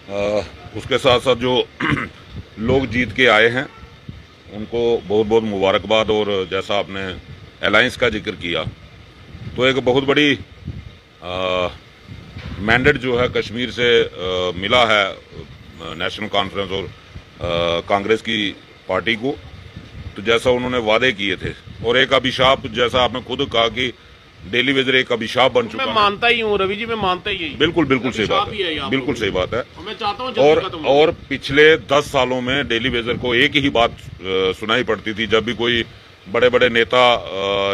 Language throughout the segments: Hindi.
उसके साथ साथ जो लोग जीत के आए हैं उनको बहुत बहुत मुबारकबाद। और जैसा आपने अलायंस का जिक्र किया, तो एक बहुत बड़ी मैंडेट जो है कश्मीर से मिला है नेशनल कॉन्फ्रेंस और कांग्रेस की पार्टी को। तो जैसा उन्होंने वादे किए थे, और एक अभिशाप, जैसा आपने खुद कहा कि डेली वेजर एक अभिशाप बन चुका है। मैं मानता ही हूँ रवि जी, मैं मानता ही। बिल्कुल बिल्कुल सही बात है, बिल्कुल सही बात है। मैं चाहता हूँ और पिछले 10 सालों में डेली वेजर को एक ही बात सुनाई पड़ती थी। जब भी कोई बड़े बड़े नेता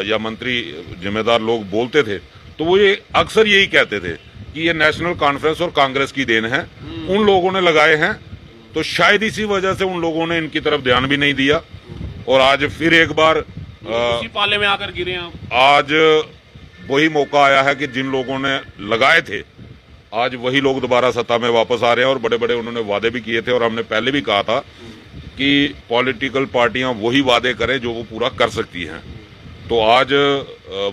या मंत्री, जिम्मेदार लोग बोलते थे, तो वो ये अक्सर यही कहते थे कि ये नेशनल कॉन्फ्रेंस और कांग्रेस की देन है, उन लोगों ने लगाए हैं। तो शायद इसी वजह से उन लोगों ने इनकी तरफ ध्यान भी नहीं दिया, और आज फिर एक बार उसी पाले में आकर गिरे हैं। आज वही मौका आया है कि जिन लोगों ने लगाए थे, आज वही लोग दोबारा सत्ता में वापस आ रहे हैं। और बड़े बड़े उन्होंने वादे भी किए थे, और हमने पहले भी कहा था कि पॉलिटिकल पार्टियां वही वादे करें जो वो पूरा कर सकती हैं। तो आज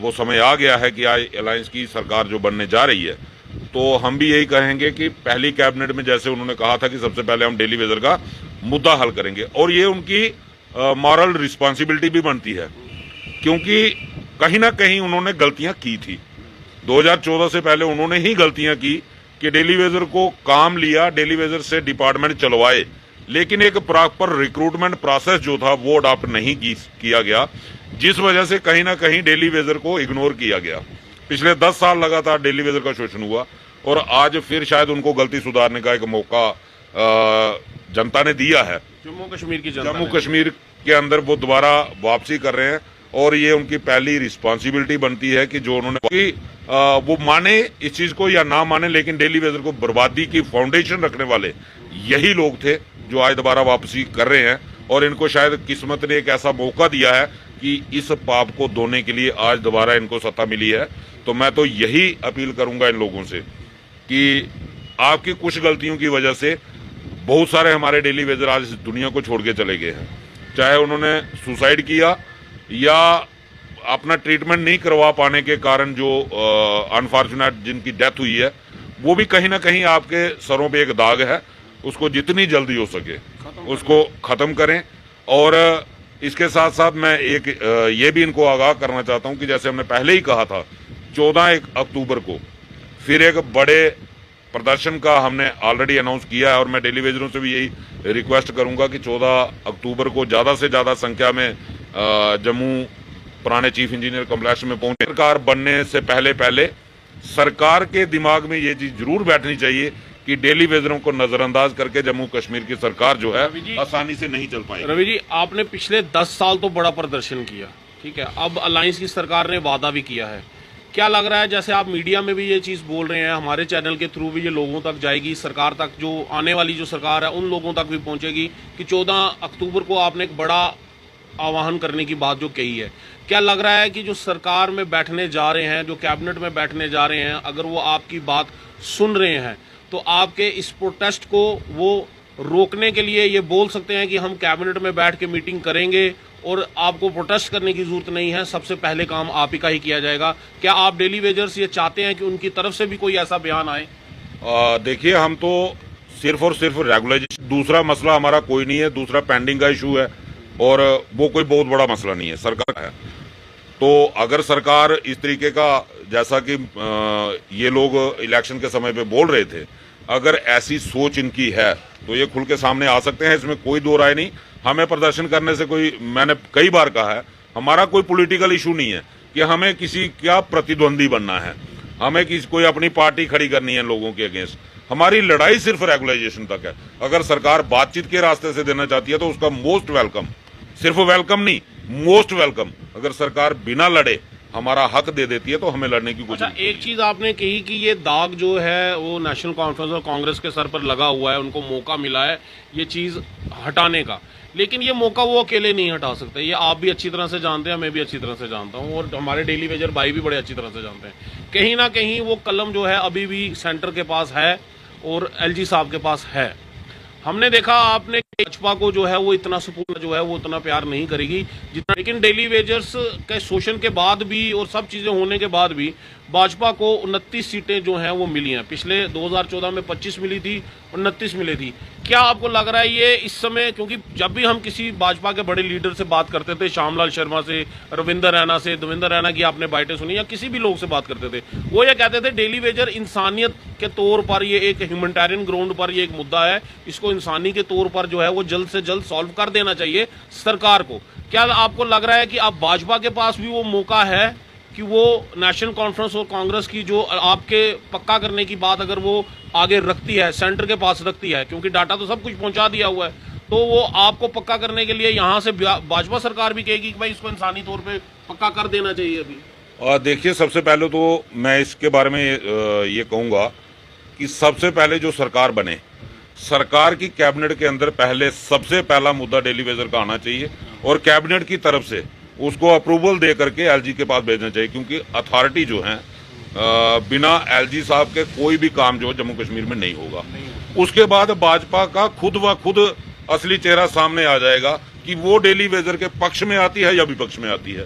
वो समय आ गया है कि आज अलायंस की सरकार जो बनने जा रही है, तो हम भी यही कहेंगे कि पहली कैबिनेट में जैसे उन्होंने कहा था कि सबसे पहले हम डेली वेजर का मुद्दा हल करेंगे, और ये उनकी मॉरल रिस्पॉन्सिबिलिटी भी बनती है, क्योंकि कहीं ना कहीं उन्होंने गलतियां की थी। 2014 से पहले उन्होंने ही गलतियां की कि डेली वेजर को काम लिया, डेली वेजर से डिपार्टमेंट चलवाए, लेकिन एक प्रॉपर रिक्रूटमेंट प्रोसेस जो था वो अडॉप्ट नहीं किया गया, जिस वजह से कहीं ना कहीं डेली वेजर को इग्नोर किया गया। पिछले 10 साल लगातार डेली वेजर का शोषण हुआ, और आज फिर शायद उनको गलती सुधारने का एक मौका जनता ने दिया है। जम्मू कश्मीर की जनता, जम्मू कश्मीर के अंदर वो दोबारा वापसी कर रहे हैं, और ये उनकी पहली रिस्पॉन्सिबिलिटी बनती है कि जो उन्होंने वो माने इस चीज को या ना माने, लेकिन डेली वेजर को बर्बादी की फाउंडेशन रखने वाले यही लोग थे जो आज दोबारा वापसी कर रहे हैं। और इनको शायद किस्मत ने एक ऐसा मौका दिया है कि इस पाप को धोने के लिए आज दोबारा इनको सत्ता मिली है। तो मैं तो यही अपील करूंगा इन लोगों से कि आपकी कुछ गलतियों की वजह से बहुत सारे हमारे डेली वेजर आज इस दुनिया को छोड़ के चले गए हैं, चाहे उन्होंने सुसाइड किया या अपना ट्रीटमेंट नहीं करवा पाने के कारण जो अनफॉर्चुनेट जिनकी डेथ हुई है, वो भी कहीं ना कहीं आपके सरों पे एक दाग है। उसको जितनी जल्दी हो सके उसको खत्म करें। और इसके साथ साथ मैं एक ये भी इनको आगाह करना चाहता हूं कि जैसे हमने पहले ही कहा था, 14 अक्टूबर को फिर एक बड़े प्रदर्शन का हमने ऑलरेडी अनाउंस किया है, और मैं डेली वेजरों से भी यही रिक्वेस्ट करूंगा कि 14 अक्टूबर को ज्यादा से ज्यादा संख्या में जम्मू पुराने चीफ इंजीनियर कॉम्प्लेक्स में पहुंचे। सरकार बनने से पहले पहले सरकार के दिमाग में ये चीज जरूर बैठनी चाहिए कि डेली वेजरों को नजरअंदाज करके जम्मू कश्मीर की सरकार जो है आसानी से नहीं चल पाएगी। रवि जी, आपने पिछले 10 साल तो बड़ा प्रदर्शन किया, ठीक है, अब अलायंस की सरकार ने वादा भी किया है। क्या लग रहा है, जैसे आप मीडिया में भी ये चीज़ बोल रहे हैं, हमारे चैनल के थ्रू भी ये लोगों तक जाएगी, सरकार तक, जो आने वाली जो सरकार है उन लोगों तक भी पहुंचेगी कि 14 अक्टूबर को आपने एक बड़ा आह्वान करने की बात जो कही है, क्या लग रहा है कि जो सरकार में बैठने जा रहे हैं, जो कैबिनेट में बैठने जा रहे हैं, अगर वो आपकी बात सुन रहे हैं तो आपके इस प्रोटेस्ट को वो रोकने के लिए ये बोल सकते हैं कि हम कैबिनेट में बैठ के मीटिंग करेंगे और आपको प्रोटेस्ट करने की जरूरत नहीं है, सबसे पहले काम आप ही का ही किया जाएगा? क्या आप डेली वेजर्स ये चाहते हैं कि उनकी तरफ से भी कोई ऐसा बयान आए? देखिए, हम तो सिर्फ और सिर्फ रेगुलाइजेशन, दूसरा मसला हमारा कोई नहीं है, दूसरा पेंडिंग का इशू है, और वो कोई बहुत बड़ा मसला नहीं है, सरकार है। तो अगर सरकार इस तरीके का, जैसा कि ये लोग इलेक्शन के समय पे बोल रहे थे, अगर ऐसी सोच इनकी है तो ये खुल के सामने आ सकते हैं, इसमें कोई दो राय नहीं। हमें प्रदर्शन करने से कोई, मैंने कई बार कहा है, हमारा कोई पॉलिटिकल इशू नहीं है कि हमें किसी का प्रतिद्वंदी बनना है, हमें कोई अपनी पार्टी खड़ी करनी है लोगों के अगेंस्ट। हमारी लड़ाई सिर्फ रेगुलाइजेशन तक है। अगर सरकार बातचीत के रास्ते से देना चाहती है तो उसका मोस्ट वेलकम, सिर्फ वेलकम नहीं, मोस्ट वेलकम। अगर सरकार बिना लड़े हमारा हक दे देती है तो हमें लड़ने की कोशिश। अच्छा, एक चीज आपने कही कि ये दाग जो है वो नेशनल कॉन्फ्रेंस और कांग्रेस के सर पर लगा हुआ है, उनको मौका मिला है ये चीज हटाने का, लेकिन ये मौका वो अकेले नहीं हटा सकते। ये आप भी अच्छी तरह से जानते हैं, मैं भी अच्छी तरह से जानता हूँ, और हमारे डेली वेजर भाई भी बड़े अच्छी तरह से जानते हैं। कहीं ना कहीं वो कलम जो है अभी भी सेंटर के पास है और एलजी साहब के पास है। हमने देखा, आपने भाजपा को जो है वो इतना सपोर्ट जो है वो उतना प्यार नहीं करेगी जितना, लेकिन डेली वेजर्स के शोषण के बाद भी और सब चीजें होने के बाद भी भाजपा को 29 सीटें जो हैं वो मिली हैं। पिछले 2014 में 25 मिली थी, 29 मिली थी। क्या आपको लग रहा है ये इस समय, क्योंकि जब भी हम किसी भाजपा के बड़े लीडर से बात करते थे, श्यामलाल शर्मा से, रविंदर रैना से, देवेंद्र रैना की आपने बाइटें सुनी, या किसी भी लोग से बात करते थे, वो ये कहते थे डेली वेजर इंसानियत के तौर पर ये एक ह्यूमैनिटेरियन ग्राउंड पर ये एक मुद्दा है, इसको इंसानी के तौर पर जो है वो जल्द से जल्द सॉल्व कर देना चाहिए सरकार को। क्या आपको लग रहा है कि अब भाजपा के पास भी वो मौका है कि वो नेशनल कॉन्फ्रेंस और कांग्रेस की जो आपके पक्का करने की बात अगर वो आगे रखती है, सेंटर के पास रखती है, क्योंकि डाटा तो सब कुछ पहुंचा दिया हुआ है, तो वो आपको पक्का करने के लिए यहाँ से भाजपा सरकार भी कहेगी कि भाई इसको इंसानी तौर पे पक्का कर देना चाहिए अभी? और देखिए, सबसे पहले तो मैं इसके बारे में ये कहूँगा कि सबसे पहले जो सरकार बने, सरकार की कैबिनेट के अंदर पहले सबसे पहला मुद्दा डेली वेजर का आना चाहिए और कैबिनेट की तरफ से उसको अप्रूवल दे करके एलजी के पास भेजना चाहिए, क्योंकि अथॉरिटी जो है बिना एलजी साहब के कोई भी काम जो जम्मू कश्मीर में नहीं होगा। उसके बाद भाजपा का खुद व खुद असली चेहरा सामने आ जाएगा कि वो डेली वेजर के पक्ष में आती है या विपक्ष में आती है।